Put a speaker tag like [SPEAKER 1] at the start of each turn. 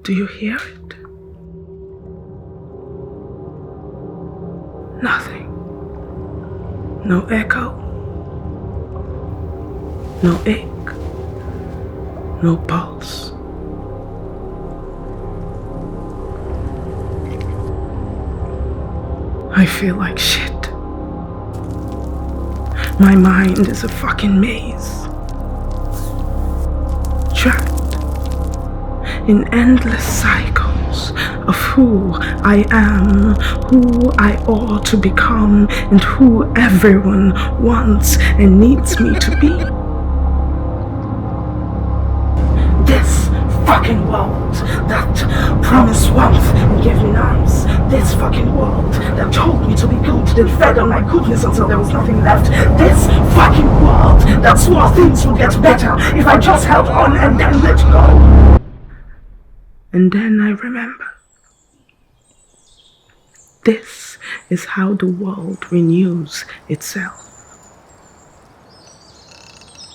[SPEAKER 1] Do you hear it? Nothing. No echo. No ache. No pulse. I feel like shit. My mind is a fucking maze. Trapped in endless cycles of who I am, who I ought to become, and who everyone wants and needs me to be. This fucking world that promised warmth and gave me arms. This fucking world that told me to be good, then fed on my goodness until there was nothing left. This fucking world that swore things would get better if I just held on and then let go. And then I remember. This is how the world renews itself.